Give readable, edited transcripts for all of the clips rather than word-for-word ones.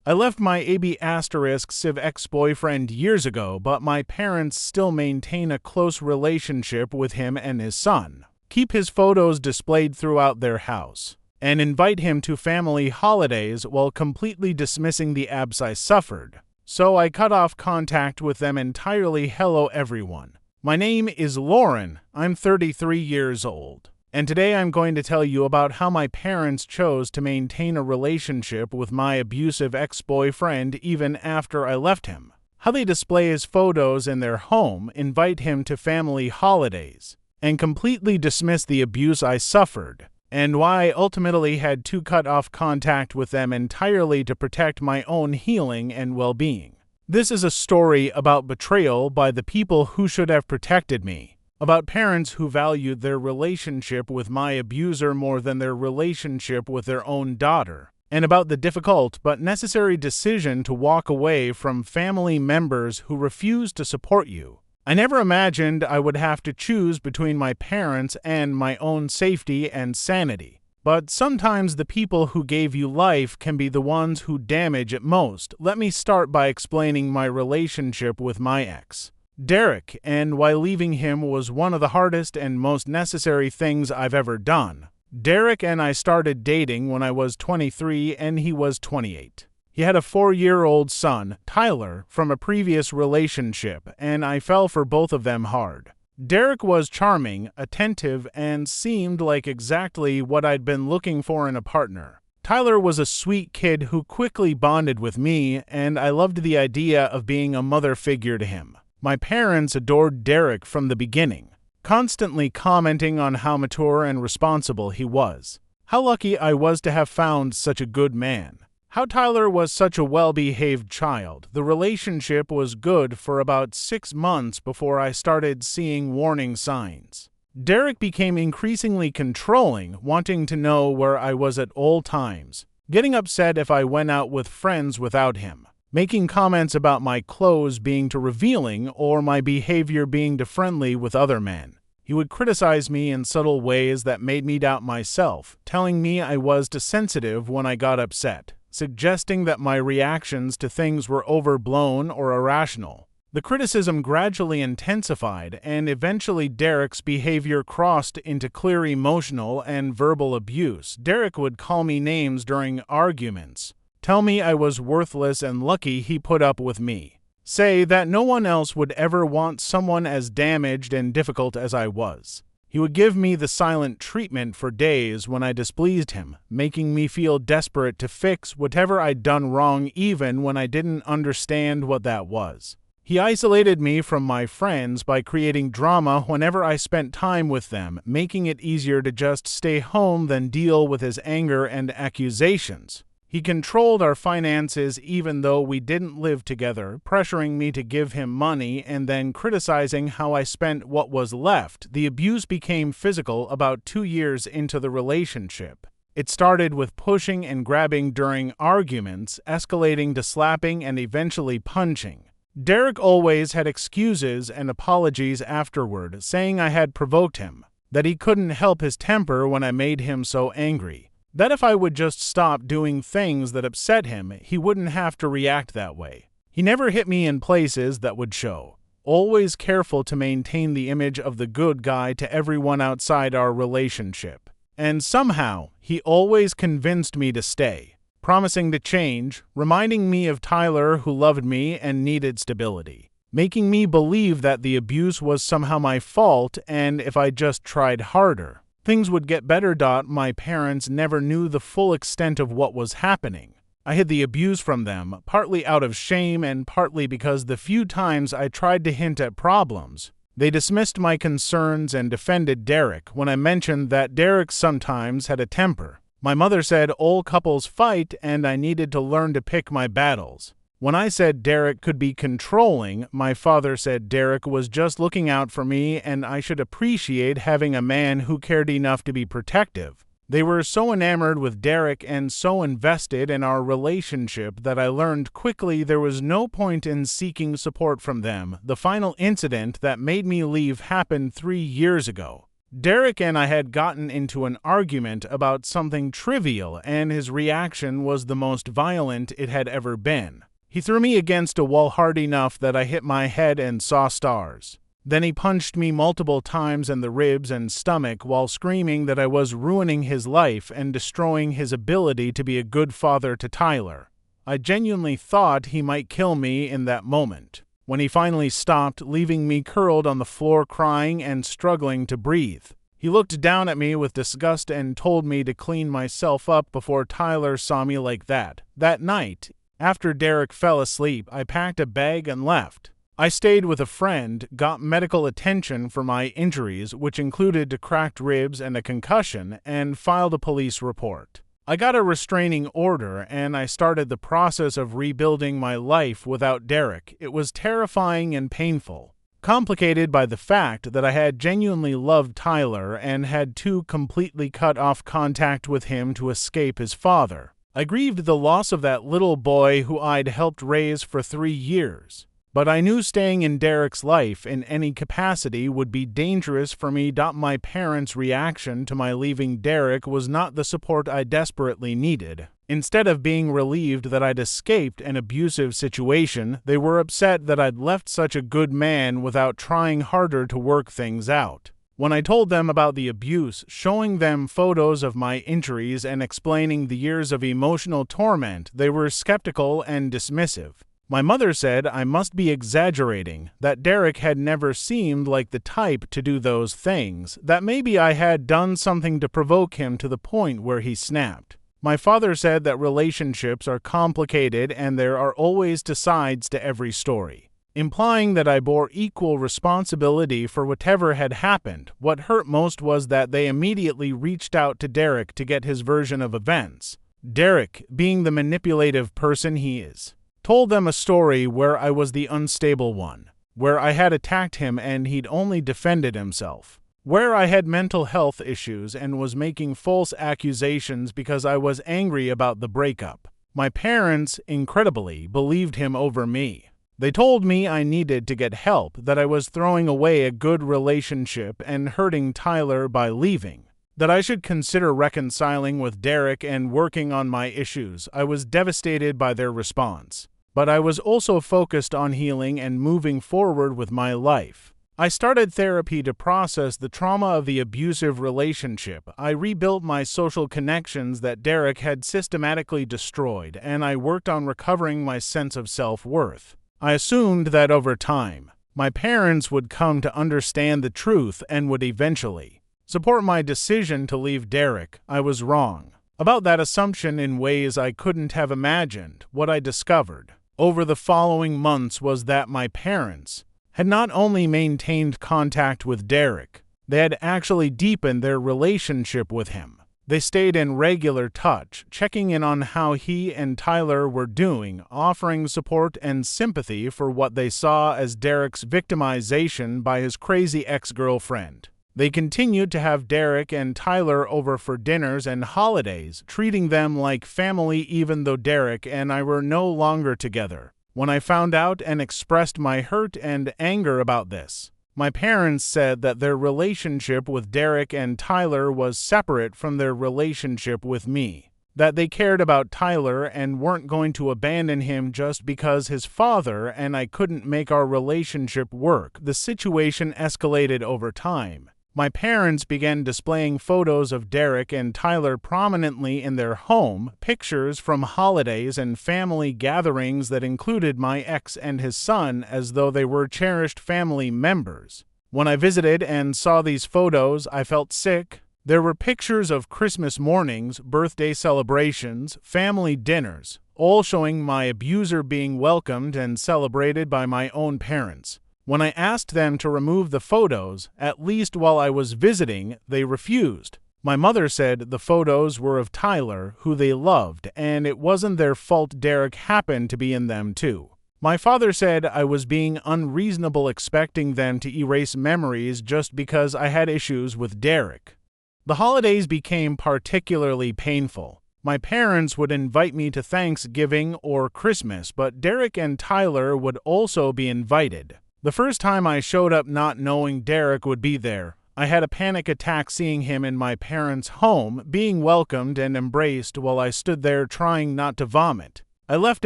I left my sive ex-boyfriend years ago, but my parents still maintain a close relationship with him and his son, keep his photos displayed throughout their house, and invite him to family holidays while completely dismissing the abs I suffered. So I cut off contact with them entirely. Hello everyone. My name is Lauren. I'm 33 years old. And today I'm going to tell you about how my parents chose to maintain a relationship with my abusive ex-boyfriend even after I left him. How they display his photos in their home, invite him to family holidays, and completely dismiss the abuse I suffered, and why I ultimately had to cut off contact with them entirely to protect my own healing and well-being. This is a story about betrayal by the people who should have protected me, about parents who valued their relationship with my abuser more than their relationship with their own daughter, and about the difficult but necessary decision to walk away from family members who refuse to support you. I never imagined I would have to choose between my parents and my own safety and sanity. But sometimes the people who gave you life can be the ones who damage it most. Let me start by explaining my relationship with my ex, Derek, and why leaving him was one of the hardest and most necessary things I've ever done. Derek and I started dating when I was 23 and he was 28. He had a 4-year-old son, Tyler, from a previous relationship, and I fell for both of them hard. Derek was charming, attentive, and seemed like exactly what I'd been looking for in a partner. Tyler was a sweet kid who quickly bonded with me, and I loved the idea of being a mother figure to him. My parents adored Derek from the beginning, constantly commenting on how mature and responsible he was. How lucky I was to have found such a good man. How Tyler was such a well-behaved child. The relationship was good for about 6 months before I started seeing warning signs. Derek became increasingly controlling, wanting to know where I was at all times, getting upset if I went out with friends without him, making comments about my clothes being too revealing or my behavior being too friendly with other men. He would criticize me in subtle ways that made me doubt myself, telling me I was too sensitive when I got upset, suggesting that my reactions to things were overblown or irrational. The criticism gradually intensified, and eventually Derek's behavior crossed into clear emotional and verbal abuse. Derek would call me names during arguments, tell me I was worthless and lucky he put up with me, say that no one else would ever want someone as damaged and difficult as I was. He would give me the silent treatment for days when I displeased him, making me feel desperate to fix whatever I'd done wrong even when I didn't understand what that was. He isolated me from my friends by creating drama whenever I spent time with them, making it easier to just stay home than deal with his anger and accusations. He controlled our finances even though we didn't live together, pressuring me to give him money and then criticizing how I spent what was left. The abuse became physical about 2 years into the relationship. It started with pushing and grabbing during arguments, escalating to slapping and eventually punching. Derek always had excuses and apologies afterward, saying I had provoked him, that he couldn't help his temper when I made him so angry, that if I would just stop doing things that upset him, he wouldn't have to react that way. He never hit me in places that would show, always careful to maintain the image of the good guy to everyone outside our relationship. And somehow, he always convinced me to stay, promising to change, reminding me of Tyler who loved me and needed stability, making me believe that the abuse was somehow my fault and if I just tried harder, things would get better. My parents never knew the full extent of what was happening. I hid the abuse from them, partly out of shame and partly because the few times I tried to hint at problems, they dismissed my concerns and defended Derek when I mentioned that Derek sometimes had a temper. My mother said all couples fight and I needed to learn to pick my battles. When I said Derek could be controlling, my father said Derek was just looking out for me and I should appreciate having a man who cared enough to be protective. They were so enamored with Derek and so invested in our relationship that I learned quickly there was no point in seeking support from them. The final incident that made me leave happened 3 years ago. Derek and I had gotten into an argument about something trivial, and his reaction was the most violent it had ever been. He threw me against a wall hard enough that I hit my head and saw stars. Then he punched me multiple times in the ribs and stomach while screaming that I was ruining his life and destroying his ability to be a good father to Tyler. I genuinely thought he might kill me in that moment, when he finally stopped, leaving me curled on the floor crying and struggling to breathe. He looked down at me with disgust and told me to clean myself up before Tyler saw me like that. That night, after Derek fell asleep, I packed a bag and left. I stayed with a friend, got medical attention for my injuries, which included cracked ribs and a concussion, and filed a police report. I got a restraining order, and I started the process of rebuilding my life without Derek. It was terrifying and painful, complicated by the fact that I had genuinely loved Tyler and had to completely cut off contact with him to escape his father. I grieved the loss of that little boy who I'd helped raise for 3 years. But I knew staying in Derek's life in any capacity would be dangerous for me. My parents' reaction to my leaving Derek was not the support I desperately needed. Instead of being relieved that I'd escaped an abusive situation, they were upset that I'd left such a good man without trying harder to work things out. When I told them about the abuse, showing them photos of my injuries and explaining the years of emotional torment, they were skeptical and dismissive. My mother said I must be exaggerating, that Derek had never seemed like the type to do those things, that maybe I had done something to provoke him to the point where he snapped. My father said that relationships are complicated and there are always two sides to every story, implying that I bore equal responsibility for whatever had happened. What hurt most was that they immediately reached out to Derek to get his version of events. Derek, being the manipulative person he is, told them a story where I was the unstable one, where I had attacked him and he'd only defended himself, where I had mental health issues and was making false accusations because I was angry about the breakup. My parents, incredibly, believed him over me. They told me I needed to get help, that I was throwing away a good relationship and hurting Tyler by leaving, that I should consider reconciling with Derek and working on my issues. I was devastated by their response, but I was also focused on healing and moving forward with my life. I started therapy to process the trauma of the abusive relationship. I rebuilt my social connections that Derek had systematically destroyed, and I worked on recovering my sense of self-worth. I assumed that over time, my parents would come to understand the truth and would eventually support my decision to leave Derek. I was wrong about that assumption in ways I couldn't have imagined. What I discovered over the following months was that my parents had not only maintained contact with Derek, they had actually deepened their relationship with him. They stayed in regular touch, checking in on how he and Tyler were doing, offering support and sympathy for what they saw as Derek's victimization by his crazy ex-girlfriend. They continued to have Derek and Tyler over for dinners and holidays, treating them like family even though Derek and I were no longer together. When I found out and expressed my hurt and anger about this, my parents said that their relationship with Derek and Tyler was separate from their relationship with me, that they cared about Tyler and weren't going to abandon him just because his father and I couldn't make our relationship work. The situation escalated over time. My parents began displaying photos of Derek and Tyler prominently in their home, pictures from holidays and family gatherings that included my ex and his son as though they were cherished family members. When I visited and saw these photos, I felt sick. There were pictures of Christmas mornings, birthday celebrations, family dinners, all showing my abuser being welcomed and celebrated by my own parents. When I asked them to remove the photos, at least while I was visiting, they refused. My mother said the photos were of Tyler, who they loved, and it wasn't their fault Derek happened to be in them too. My father said I was being unreasonable expecting them to erase memories just because I had issues with Derek. The holidays became particularly painful. My parents would invite me to Thanksgiving or Christmas, but Derek and Tyler would also be invited. The first time I showed up not knowing Derek would be there, I had a panic attack seeing him in my parents' home, being welcomed and embraced while I stood there trying not to vomit. I left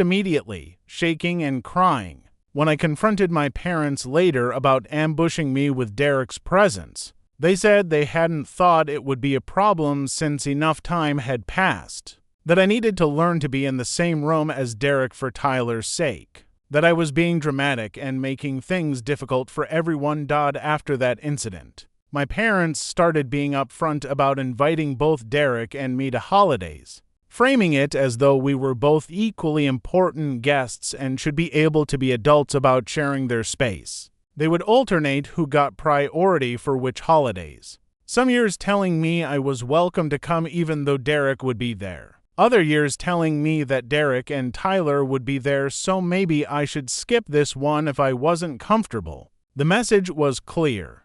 immediately, shaking and crying. When I confronted my parents later about ambushing me with Derek's presence, they said they hadn't thought it would be a problem since enough time had passed, that I needed to learn to be in the same room as Derek for Tyler's sake, that I was being dramatic and making things difficult for everyone. After that incident, my parents started being upfront about inviting both Derek and me to holidays, framing it as though we were both equally important guests and should be able to be adults about sharing their space. They would alternate who got priority for which holidays. Some years telling me I was welcome to come even though Derek would be there. Other years telling me that Derek and Tyler would be there, so maybe I should skip this one if I wasn't comfortable. The message was clear.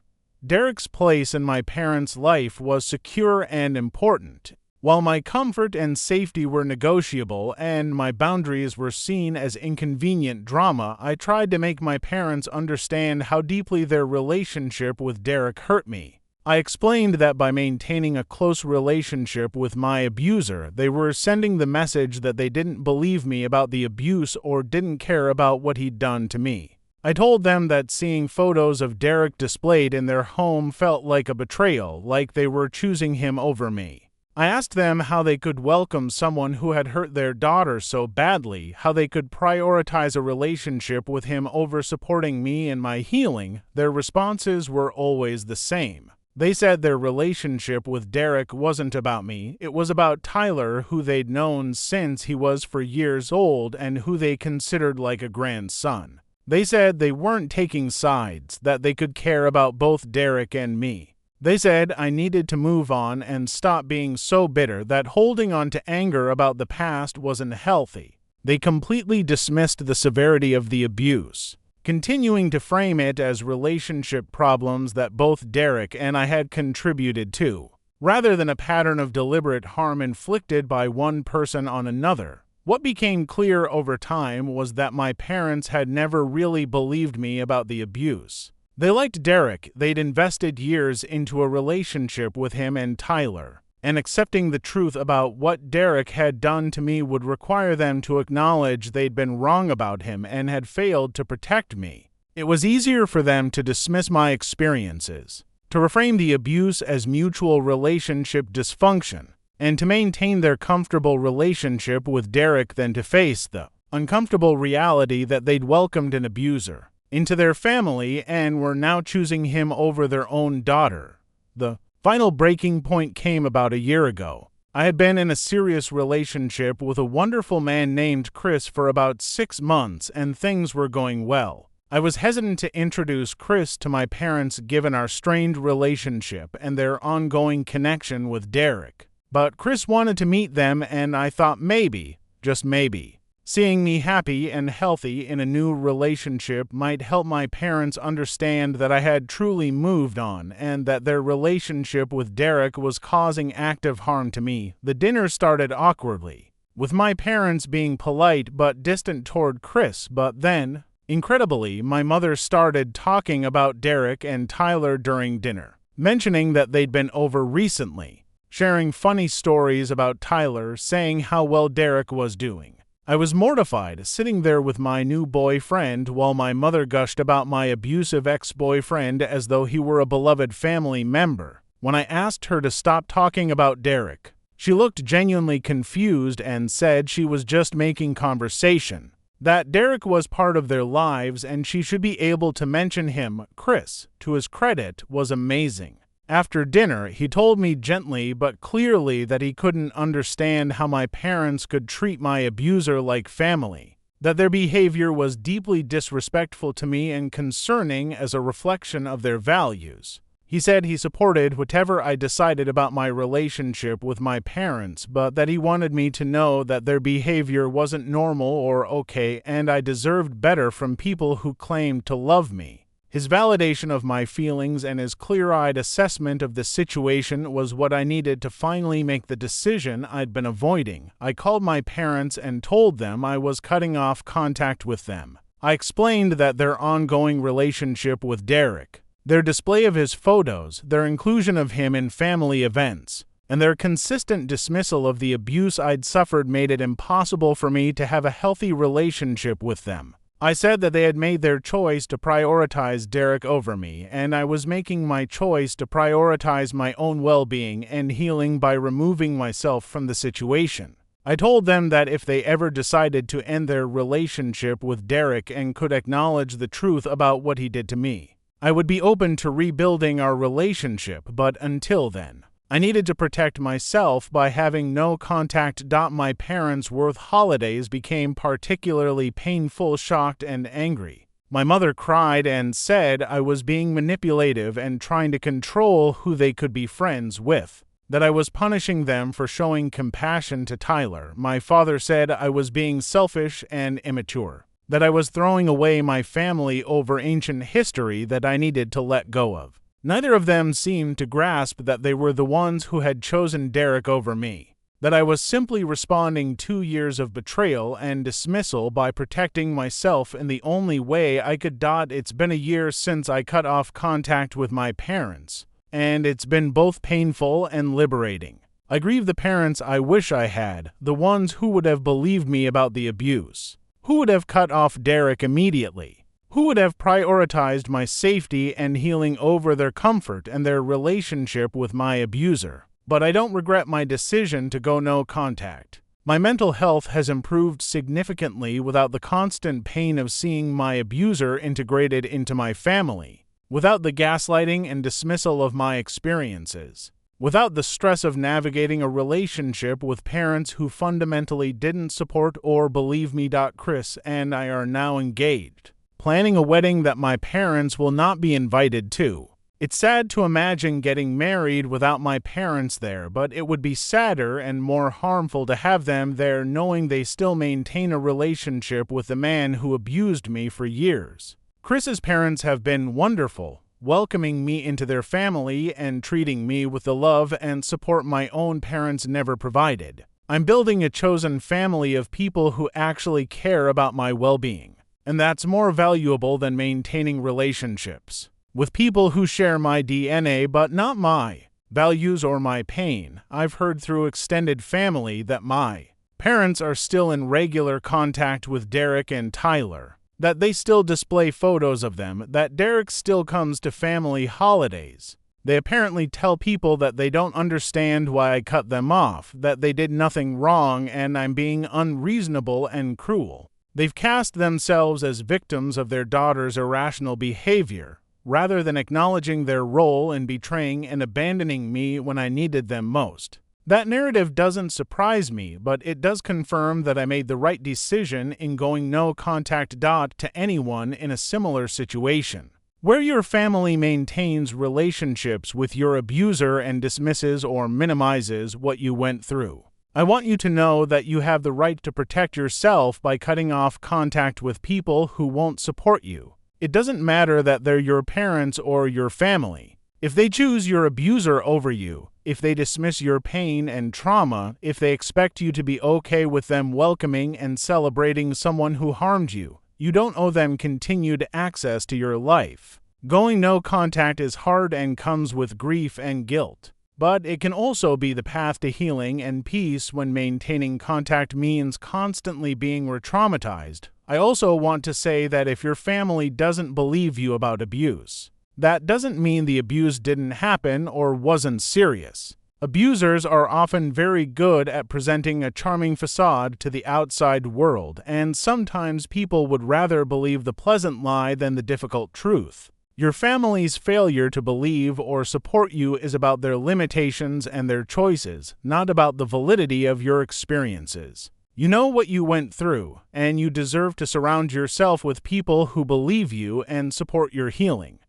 Derek's place in my parents' life was secure and important. While my comfort and safety were negotiable and my boundaries were seen as inconvenient drama, I tried to make my parents understand how deeply their relationship with Derek hurt me. I explained that by maintaining a close relationship with my abuser, they were sending the message that they didn't believe me about the abuse or didn't care about what he'd done to me. I told them that seeing photos of Derek displayed in their home felt like a betrayal, like they were choosing him over me. I asked them how they could welcome someone who had hurt their daughter so badly, how they could prioritize a relationship with him over supporting me in my healing. Their responses were always the same. They said their relationship with Derek wasn't about me, it was about Tyler, who they'd known since he was 4 years old and who they considered like a grandson. They said they weren't taking sides, that they could care about both Derek and me. They said I needed to move on and stop being so bitter, that holding on to anger about the past wasn't healthy. They completely dismissed the severity of the abuse, continuing to frame it as relationship problems that both Derek and I had contributed to, rather than a pattern of deliberate harm inflicted by one person on another. What became clear over time was that my parents had never really believed me about the abuse. They liked Derek, they'd invested years into a relationship with him and Tyler, and accepting the truth about what Derek had done to me would require them to acknowledge they'd been wrong about him and had failed to protect me. It was easier for them to dismiss my experiences, to reframe the abuse as mutual relationship dysfunction, and to maintain their comfortable relationship with Derek than to face the uncomfortable reality that they'd welcomed an abuser into their family and were now choosing him over their own daughter. The final breaking point came about a year ago. I had been in a serious relationship with a wonderful man named Chris for about 6 months, and things were going well. I was hesitant to introduce Chris to my parents given our strained relationship and their ongoing connection with Derek. But Chris wanted to meet them, and I thought maybe, just maybe, seeing me happy and healthy in a new relationship might help my parents understand that I had truly moved on and that their relationship with Derek was causing active harm to me. The dinner started awkwardly, with my parents being polite but distant toward Chris, but then, incredibly, my mother started talking about Derek and Tyler during dinner, mentioning that they'd been over recently, sharing funny stories about Tyler, saying how well Derek was doing. I was mortified, sitting there with my new boyfriend while my mother gushed about my abusive ex-boyfriend as though he were a beloved family member. When I asked her to stop talking about Derek, she looked genuinely confused and said she was just making conversation, that Derek was part of their lives and she should be able to mention him. Chris, to his credit, was amazing. After dinner, he told me gently but clearly that he couldn't understand how my parents could treat my abuser like family, that their behavior was deeply disrespectful to me and concerning as a reflection of their values. He said he supported whatever I decided about my relationship with my parents, but that he wanted me to know that their behavior wasn't normal or okay and I deserved better from people who claimed to love me. His validation of my feelings and his clear-eyed assessment of the situation was what I needed to finally make the decision I'd been avoiding. I called my parents and told them I was cutting off contact with them. I explained that their ongoing relationship with Derek Their display of his photos, their inclusion of him in family events, and their consistent dismissal of the abuse I'd suffered made it impossible for me to have a healthy relationship with them. I said that they had made their choice to prioritize Derek over me, and I was making my choice to prioritize my own well-being and healing by removing myself from the situation. I told them that if they ever decided to end their relationship with Derek and could acknowledge the truth about what he did to me, I would be open to rebuilding our relationship, but until then, I needed to protect myself by having no contact. My parents' worth holidays became particularly painful, shocked, and angry. My mother cried and said I was being manipulative and trying to control who they could be friends with, that I was punishing them for showing compassion to Tyler. My father said I was being selfish and immature, that I was throwing away my family over ancient history that I needed to let go of. Neither of them seemed to grasp that they were the ones who had chosen Derek over me, that I was simply responding 2 years of betrayal and dismissal by protecting myself in the only way I could. It's been a year since I cut off contact with my parents, and it's been both painful and liberating. I grieve the parents I wish I had, the ones who would have believed me about the abuse, who would have cut off Derek immediately, who would have prioritized my safety and healing over their comfort and their relationship with my abuser. But I don't regret my decision to go no contact. My mental health has improved significantly without the constant pain of seeing my abuser integrated into my family, without the gaslighting and dismissal of my experiences, without the stress of navigating a relationship with parents who fundamentally didn't support or believe me. Chris and I are now engaged, planning a wedding that my parents will not be invited to. It's sad to imagine getting married without my parents there, but it would be sadder and more harmful to have them there knowing they still maintain a relationship with the man who abused me for years. Chris's parents have been wonderful, welcoming me into their family and treating me with the love and support my own parents never provided. I'm building a chosen family of people who actually care about my well-being, and that's more valuable than maintaining relationships with people who share my DNA but not my values or my pain. I've heard through extended family that my parents are still in regular contact with Derek and Tyler, that they still display photos of them, that Derek still comes to family holidays. They apparently tell people that they don't understand why I cut them off, that they did nothing wrong and I'm being unreasonable and cruel. They've cast themselves as victims of their daughter's irrational behavior, rather than acknowledging their role in betraying and abandoning me when I needed them most. That narrative doesn't surprise me, but it does confirm that I made the right decision in going no contact. To anyone in a similar situation, where your family maintains relationships with your abuser and dismisses or minimizes what you went through, I want you to know that you have the right to protect yourself by cutting off contact with people who won't support you. It doesn't matter that they're your parents or your family. If they choose your abuser over you, if they dismiss your pain and trauma, if they expect you to be okay with them welcoming and celebrating someone who harmed you, you don't owe them continued access to your life. Going no contact is hard and comes with grief and guilt, but it can also be the path to healing and peace when maintaining contact means constantly being re-traumatized. I also want to say that if your family doesn't believe you about abuse, that doesn't mean the abuse didn't happen or wasn't serious. Abusers are often very good at presenting a charming facade to the outside world, and sometimes people would rather believe the pleasant lie than the difficult truth. Your family's failure to believe or support you is about their limitations and their choices, not about the validity of your experiences. You know what you went through, and you deserve to surround yourself with people who believe you and support your healing.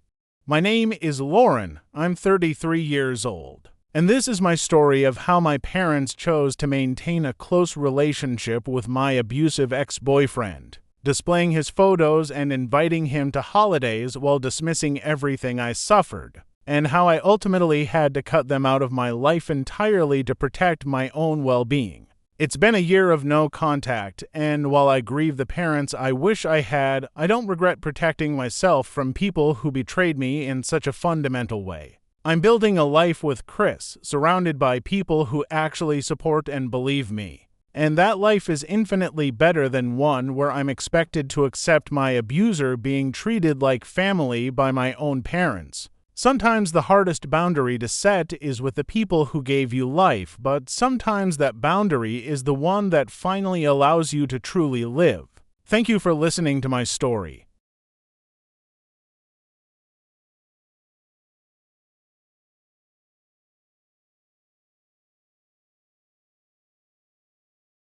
My name is Lauren. I'm 33 years old, and this is my story of how my parents chose to maintain a close relationship with my abusive ex-boyfriend, displaying his photos and inviting him to holidays while dismissing everything I suffered, and how I ultimately had to cut them out of my life entirely to protect my own well-being. It's been a year of no contact, and while I grieve the parents I wish I had, I don't regret protecting myself from people who betrayed me in such a fundamental way. I'm building a life with Chris, surrounded by people who actually support and believe me. And that life is infinitely better than one where I'm expected to accept my abuser being treated like family by my own parents. Sometimes the hardest boundary to set is with the people who gave you life, but sometimes that boundary is the one that finally allows you to truly live. Thank you for listening to my story.